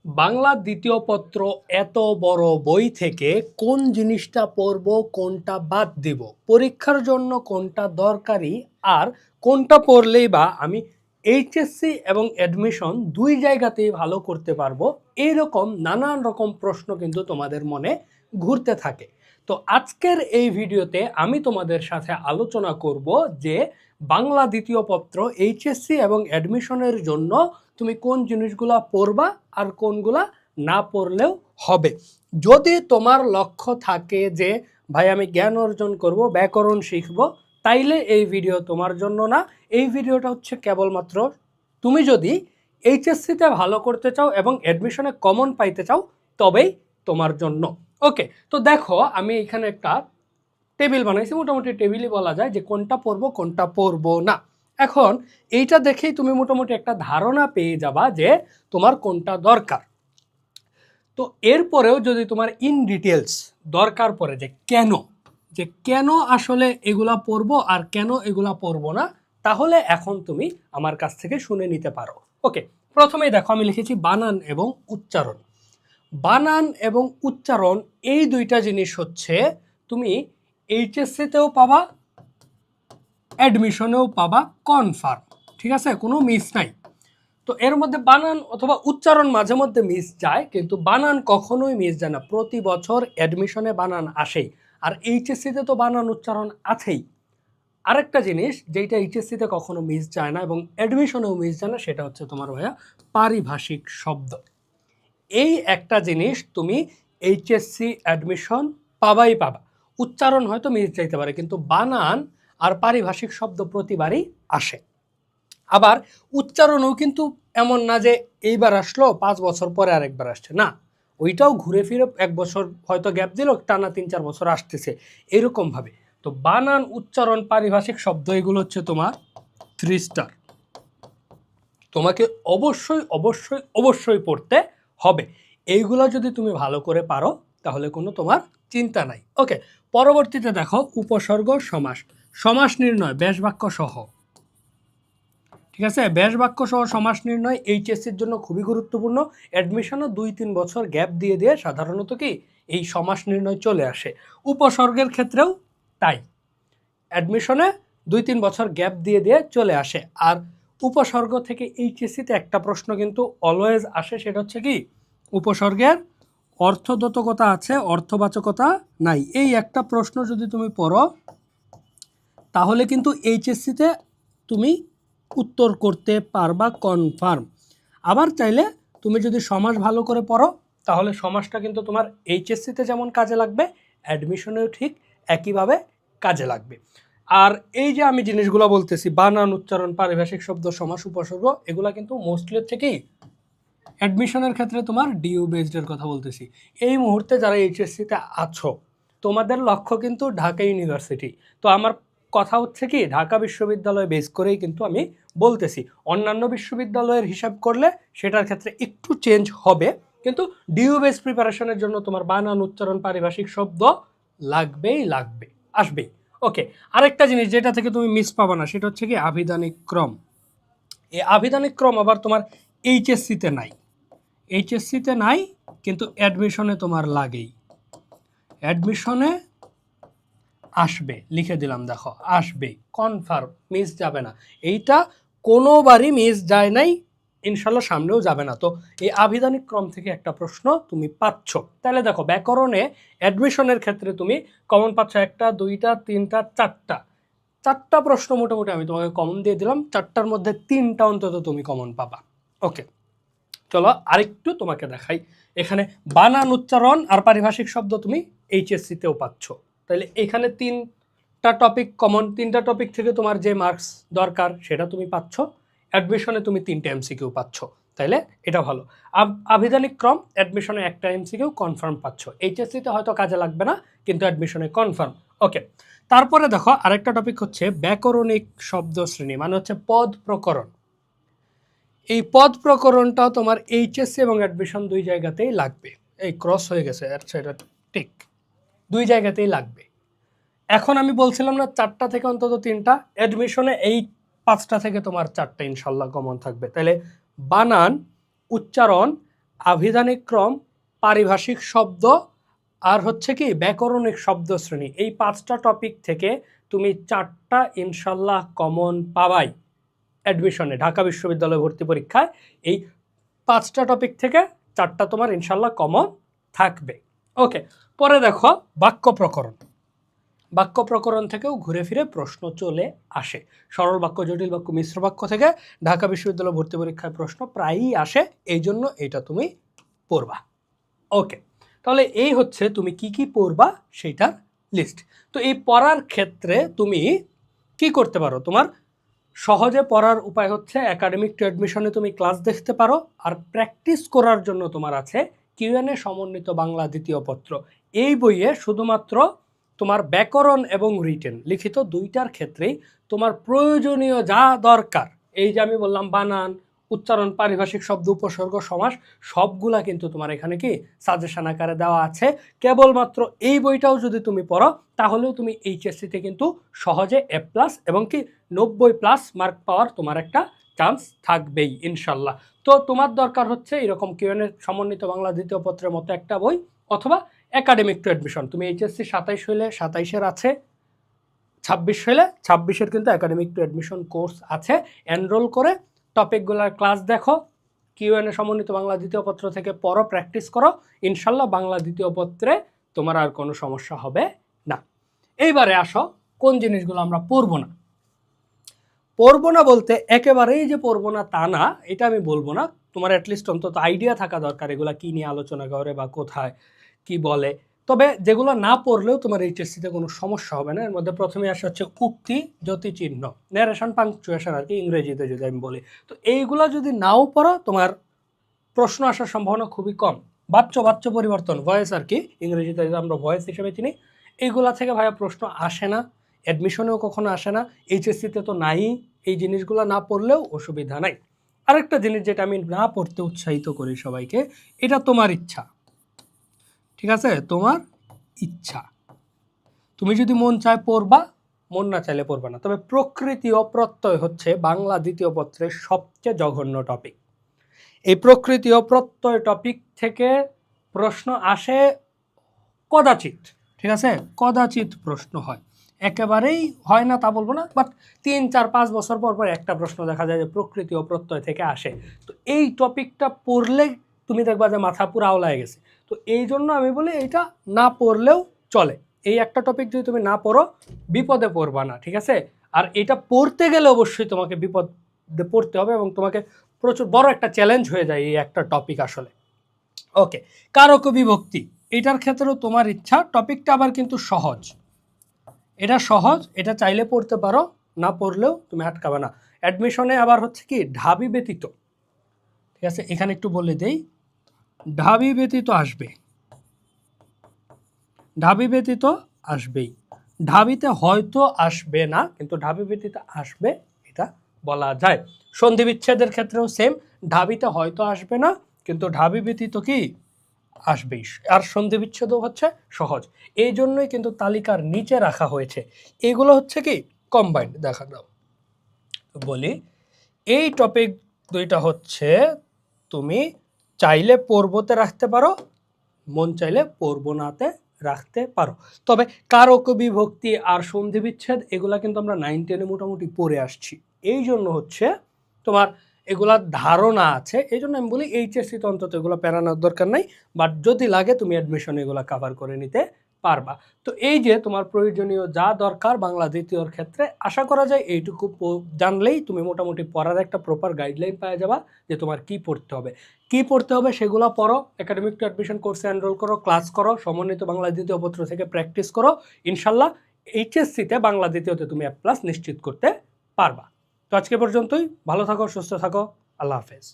বাংলা দ্বিতীয় পত্র এত বড় বই থেকে কোন জিনিসটা পড়ব, কোনটা বাদ দিব, পরীক্ষার জন্য কোনটা দরকারি, আর কোনটা পড়লেই বা আমি এইচএসসি এবং অ্যাডমিশন দুই জায়গাতেই ভালো করতে পারবো, এইরকম নানান রকম প্রশ্ন কিন্তু তোমাদের মনে ঘুরতে থাকে। তো আজকের এই ভিডিওতে আমি তোমাদের সাথে আলোচনা করব যে বাংলা দ্বিতীয় পত্র এইচএসসি এবং অ্যাডমিশনের জন্য তুমি কোন জিনিসগুলা পড়বা আর কোনগুলা না পড়লেও হবে। যদি তোমার লক্ষ্য থাকে যে ভাই আমি জ্ঞান অর্জন করব, ব্যাকরণ শিখব, তাইলে এই ভিডিও তোমার জন্য না। এই ভিডিওটা হচ্ছে কেবলমাত্র তুমি যদি এইচএসসিতে ভালো করতে চাও এবং অ্যাডমিশনে কমন পাইতে চাও তবেই তোমার জন্য। ওকে, তো দেখো আমি এখানে একটা টেবিল বানাইছি, মোটামুটি টেবিলই বলা যায় যে কোনটা পড়বো কোনটা পড়বো না। এখন এইটা দেখেই তুমি মোটামুটি একটা ধারণা পেয়ে যাবা যে তোমার কোনটা দরকার। তো এরপরেও যদি তোমার ইন ডিটেলস দরকার পড়ে যে কেন আসলে এগুলা পড়বো আর কেন এগুলা পড়বো না, তাহলে এখন তুমি আমার কাছ থেকে শুনে নিতে পারো। ওকে, প্রথমেই দেখো আমি লিখেছি বানান এবং উচ্চারণ। বানান এবং উচ্চারণ এই দুইটা জিনিস হচ্ছে তুমি এইচএসসিতেও পাবা, অ্যাডমিশনেও পাবা কনফার্ম। ঠিক আছে, কোনো মিস নাই। তো এর মধ্যে বানান অথবা উচ্চারণ মাঝে মধ্যে মিস যায়, কিন্তু বানান কখনোই মিস যায় না। প্রতি বছর অ্যাডমিশনে বানান আসেই, আর এইচএসসিতে তো বানান উচ্চারণ আছেই। আরেকটা জিনিস যেটা এইচএসসিতে কখনো মিস যায় না এবং অ্যাডমিশনেও মিস যায় না, সেটা হচ্ছে তোমার ভাইয়া পারিভাষিক শব্দ। এই একটা জিনিস তুমি এইচএসসি অ্যাডমিশন পাবাই পাবা। উচ্চারণ হয়তো মিস যাইতে পারে, কিন্তু বানান আর পারিভাষিক শব্দ প্রতিবারই আসে। আবার উচ্চারণও কিন্তু এমন না যে এইবার আসলো 5 বছর পরে আরেকবার আসছে, না, ওইটাও ঘুরে ফিরে 1 বছর হয়তো গ্যাপ দিল, টানা 3-4 বছর আসতেছে এরকমভাবে। তো বানান, উচ্চারণ, পারিভাষিক শব্দ এগুলো হচ্ছে তোমার 3 স্টার, তোমাকে অবশ্যই অবশ্যই অবশ্যই পড়তে হবে। এইগুলো যদি তুমি ভালো করে পারো তাহলে কোনো তোমার চিন্তা নাই। ওকে, পরবর্তীতে দেখো উপসর্গ, সমাস, সমাস নির্ণয়, ব্যাস বাক্য সহ। ঠিক আছে, ব্যাস বাক্য সহ সমাস নির্ণয় এইচএসসির জন্য খুবই গুরুত্বপূর্ণ। অ্যাডমিশনও 2-3 বছর গ্যাপ দিয়ে দিয়ে সাধারণত কি এই সমাস নির্ণয় চলে আসে। উপসর্গের ক্ষেত্রেও তাই, অ্যাডমিশনে 2-3 বছর গ্যাপ দিয়ে দিয়ে চলে আসে। আর উপসর্গ থেকে এইচএসসিতে একটা প্রশ্ন কিন্তু অলওয়েজ আসে, সেটা হচ্ছে কি উপসর্গের অর্থদোতকতা আছে, অর্থবাচকতা নাই। এই একটা প্রশ্ন যদি তুমি পড়ো তাহলে কিন্তু এইচএসসিতে তুমি উত্তর করতে পারবা কনফার্ম। আবার চাইলে তুমি যদি সমাস ভালো করে পড়ো তাহলে সমাসটা কিন্তু তোমার এইচএসসিতে যেমন কাজে লাগবে, অ্যাডমিশনেও ঠিক একইভাবে কাজে লাগবে। আর এই যে আমি জিনিসগুলো বলতেছি, বানান, উচ্চারণ, পারিভাষিক শব্দ, সমাস, উপসর্গ, এগুলা কিন্তু মোস্টলি হচ্ছে কি অ্যাডমিশনের ক্ষেত্রে তোমার ডিইউ বেসডের কথা বলতেছি। এই মুহূর্তে যারা এইচএসসিতে আছো তোমাদের লক্ষ্য কিন্তু ঢাকা ইউনিভার্সিটি। তো আমার কথা হচ্ছে কি ঢাকা বিশ্ববিদ্যালয় বেস করেই কিন্তু আমি বলতেছি। অন্যান্য বিশ্ববিদ্যালয়ের হিসাব করলে সেটার ক্ষেত্রে একটু চেঞ্জ হবে, কিন্তু ডিইউ বেস প্রিপারেশনের জন্য তোমার বানান, উচ্চারণ, পারিভাষিক শব্দ লাগবেই লাগবে, আসবেই। ওকে, আরেকটা জিনিস যেটা থেকে তুমি মিস পাবা না সেটা হচ্ছে কি আভিধানিক ক্রম। এই আভিধানিক ক্রম আবার তোমার এইচএসসিতে নাই, এইচএসসিতে নাই কিন্তু অ্যাডমিশনে তোমার লাগেই। অ্যাডমিশনে আসবে, লিখে দিলাম, দেখো আসবে কনফার্ম, মিস যাবে না। এইটা কোনোবারই মিস যায় নাই, ইনশাল্লাহ সামনেও যাবে না। তো এই আভিধানিক ক্রম থেকে একটা প্রশ্ন তুমি পাচ্ছ। তাহলে দেখো ব্যাকরণে অ্যাডমিশনের ক্ষেত্রে তুমি কমন পাচ্ছ 1টা 2টা 3টা 4টা প্রশ্ন মোটামুটি আমি তোমাকে কমন দিয়ে দিলাম। 4টার মধ্যে 3টা অন্তত তুমি কমন পাবা। ওকে, চলো আরেকটু তোমাকে দেখাই। এখানে বানান, উচ্চারণ আর পারিভাষিক শব্দ তুমি এইচএসসিতেও পাচ্ছ। তাহলে এখানে 3টা টপিক কমন, 3টা টপিক থেকে তোমার যে মার্কস দরকার সেটা তুমি পাচ্ছ। অ্যাডমিশনে তুমি 3টে এমসিকিউ পাচ্ছ, তাইলে এটা ভালো। আভিধানিক ক্রম অ্যাডমিশনে 1টা এমসিকিউ কনফার্ম পাচ্ছ। এইচএসসিতে হয়তো কাজে লাগবে না, কিন্তু অ্যাডমিশনে কনফার্ম। ওকে, তারপরে দেখো আরেকটা টপিক হচ্ছে ব্যাকরণিক শব্দ শ্রেণী, মানে হচ্ছে পদ প্রকরণ। এই পদ প্রকরণটাও তোমার এইচএসসি এবং অ্যাডমিশন দুই জায়গাতেই লাগবে। এই ক্রস হয়ে গেছে, আচ্ছা এটা ঠিক, দুই জায়গাতেই লাগবে। এখন আমি বলছিলাম না 4টা থেকে অন্তত 3টা, অ্যাডমিশনে এই 5টা থেকে তোমার 4টা ইনশাল্লাহ কমন থাকবে। তাহলে বানান, উচ্চারণ আভিধানিক ক্রম, পারিভাষিক শব্দ, আর হচ্ছে কি ব্যাকরণিক শব্দ শ্রেণী। এই 5টা টপিক থেকে তুমি 4টা ইনশাল্লাহ কমন পাবাই অ্যাডমিশনে, ঢাকা বিশ্ববিদ্যালয় ভর্তি পরীক্ষায়। এই 5টা টপিক থেকে 4টা তোমার ইনশাল্লাহ কমন থাকবে। ওকে, পরে দেখো বাক্য প্রকরণ। বাক্য প্রকরণ থেকেও ঘুরে ফিরে প্রশ্ন চলে আসে। সরল বাক্য, জটিল বাক্য, মিশ্র বাক্য থেকে ঢাকা বিশ্ববিদ্যালয় ভর্তি পরীক্ষায় প্রশ্ন প্রায়ই আসে, এই জন্য এটা তুমি পড়বা। ওকে, তাহলে এই হচ্ছে তুমি কি কি পড়বা সেইটার লিস্ট। তো এই পড়ার ক্ষেত্রে তুমি কি করতে পারো, তোমার সহজে পড়ার উপায় হচ্ছে একাডেমিক টু অ্যাডমিশনে তুমি ক্লাস দেখতে পারো, আর প্র্যাকটিস করার জন্য তোমার আছে কিউএনএ সমন্বিত বাংলা দ্বিতীয় পত্র। এই বইয়ে শুধুমাত্র তোমার ব্যাকরণ এবং রিটেন লিখিত দুইটার ক্ষেত্রেই তোমার প্রয়োজনীয় যা দরকার, এই যে আমি বললাম বানান, উচ্চারণ, পারিভাষিক শব্দ, উপসর্গ, সমাস, সবগুলা কিন্তু তোমার এখানে কি সাজেশন আকারে দেওয়া আছে। কেবলমাত্র এই বইটাও যদি তুমি পড়ো তাহলেও তুমি এইচএসসিতে কিন্তু সহজে এ প্লাস এবং কি 90+ মার্ক পাওয়ার তোমার একটা চান্স থাকবেই ইনশাল্লাহ। তো তোমার দরকার হচ্ছে এরকম কিউএনএ সমন্বিত বাংলা দ্বিতীয় পত্রের মতো একটা বই, অথবা একাডেমিক টু অ্যাডমিশন। তুমি এইচএসসি 27 হইলে 27-এর আছে, 26 হইলে 26-এর কিন্তু একাডেমিক টু অ্যাডমিশন কোর্স আছে। এনরোল করে টপিকগুলোর ক্লাস দেখো, কিউএনএ সমন্বিত বাংলা দ্বিতীয় পত্র থেকে পড়ো, প্র্যাকটিস করো, ইনশাল্লাহ বাংলা দ্বিতীয় পত্রে তোমার আর কোনো সমস্যা হবে না। এইবারে আসো কোন জিনিসগুলো আমরা পড়বো না। পড়বো না বলতে একেবারেই যে পড়বো না তা না, এটা আমি বলবো না। তোমার অ্যাটলিস্ট অন্তত আইডিয়া থাকা দরকার এগুলা কি নিয়ে আলোচনা করে বা কোথায় কি বলে। তবে যেগুলো না পড়লেও তোমার এইচএসসিতে কোনো সমস্যা হবে না। এর মধ্যে প্রথমে আসে হচ্ছে উক্তি, জ্যোতিচিহ্ন, ন্যারেশন, পাংচুয়েশন আর কি ইংরেজিতে যদি আমি বলি। তো এইগুলো যদি নাও পড়ো তোমার প্রশ্ন আসার সম্ভাবনা খুবই কম। বাচ্য পরিবর্তন, ভয়েস আর কি ইংরেজিতে আমরা ভয়েস হিসেবে চিনি, এইগুলা থেকে ভাইয়া প্রশ্ন আসে না, অ্যাডমিশনেও কখনো আসে না, এইচএসসিতে তো নাই। এই জিনিসগুলো না পড়লেও অসুবিধা নাই। আরেকটা জিনিস যেটা আমি না পড়তে উৎসাহিত করি সবাইকে, এটা তোমার ইচ্ছা, ঠিক আছে, তোমার ইচ্ছা। তুমি যদি মন চায় পড়বা, মন না চাইলে পড়বা না। তবে প্রকৃতি ও প্রত্যয় হচ্ছে বাংলা দ্বিতীয় পত্রের সবচেয়ে জঘন্য টপিক। এই প্রকৃতি ও প্রত্যয় টপিক থেকে প্রশ্ন আসে কদাচিৎ, ঠিক আছে, কদাচিৎ প্রশ্ন হয়, একেবারেই হয় না তা বলবো না, বাট 3-4-5 বছর পর পর একটা প্রশ্ন দেখা যায় যে প্রকৃতি ও প্রত্যয় থেকে আসে। তো এই টপিকটা পড়লে তুমি দেখবা যে মাথা পুরো আওলায় গেছে। তো এই জন্য আমি বলি এটা না পড়লেও চলে। এই একটা টপিক যদি তুমি না পড়ো বিপদে পড়বা না, ঠিক আছে। আর এটা পড়তে গেলে অবশ্যই তোমাকে বিপদে পড়তে হবে এবং তোমাকে প্রচুর বড় একটা চ্যালেঞ্জ হয়ে যায় এই একটা টপিক আসলে। ওকে, কারক বিভক্তি, এটার ক্ষেত্রেও তোমার ইচ্ছা। টপিকটা আবার কিন্তু সহজ, এটা সহজ, এটা চাইলে পড়তে পারো, না পড়লেও তুমি আটকাবে না। অ্যাডমিশনে আবার হচ্ছে কি ঢাবি ব্যতীত, ঠিক আছে, এখানে একটু বলে দেই, ঢাবি ব্যতীত আসবে, ঢাবি ব্যতীত আসবেই। ঢাবিতে হয়তো আসবে না, কিন্তু ঢাবি ব্যতীত আসবে এটা বলা যায়। সন্ধি বিচ্ছেদের ক্ষেত্রেও সেম, ঢাবিতে হয়তো আসবে না, কিন্তু ঢাবি ব্যতীত কি আসবেই। আর সন্ধি বিচ্ছেদও হচ্ছে সহজ, এই জন্যই কিন্তু তালিকার নিচে রাখা হয়েছে। এগুলো হচ্ছে কি কম্বাইন্ড। দেখা দাও বলি, এই টপিক দুইটা হচ্ছে তুমি চাইলে পড়বোতে রাখতে পারো, মন চাইলে পড়বো নাতে রাখতে পারো। তবে কারক বিভক্তি আর সন্ধি বিচ্ছেদ এগুলা কিন্তু আমরা 9-10-এ মোটামুটি পড়ে আসছি, এই জন্য হচ্ছে তোমার এগুলার ধারণা আছে। এই জন্য আমি বলি এইচএসসিতে অন্তত এগুলো প্যারানোর দরকার নাই, বাট যদি লাগে তুমি অ্যাডমিশনে এগুলো কাভার করে নিতে পারবা। তো এই যে তোমার প্রয়োজনীয় যা দরকার বাংলা দ্বিতীয়র ক্ষেত্রে, আশা করা যায় এইটুকু জানলেই তুমি মোটামুটি পড়ার একটা প্রপার গাইডলাইন পেয়ে যাবা যে তোমার কি পড়তে হবে। কি পড়তে হবে সেগুলো পড়ো, একাডেমিক টু অ্যাডমিশন কোর্সে এনরোল করো, ক্লাস করো, সমন্বিত বাংলা দ্বিতীয় পত্র থেকে প্র্যাকটিস করো, ইনশাল্লাহ এইচএসসিতে বাংলা দ্বিতীয়তে তুমি A+ নিশ্চিত করতে পারবা। তো আজকে পর্যন্তই, ভালো থাকো, সুস্থ থাকো, আল্লাহ হাফেজ।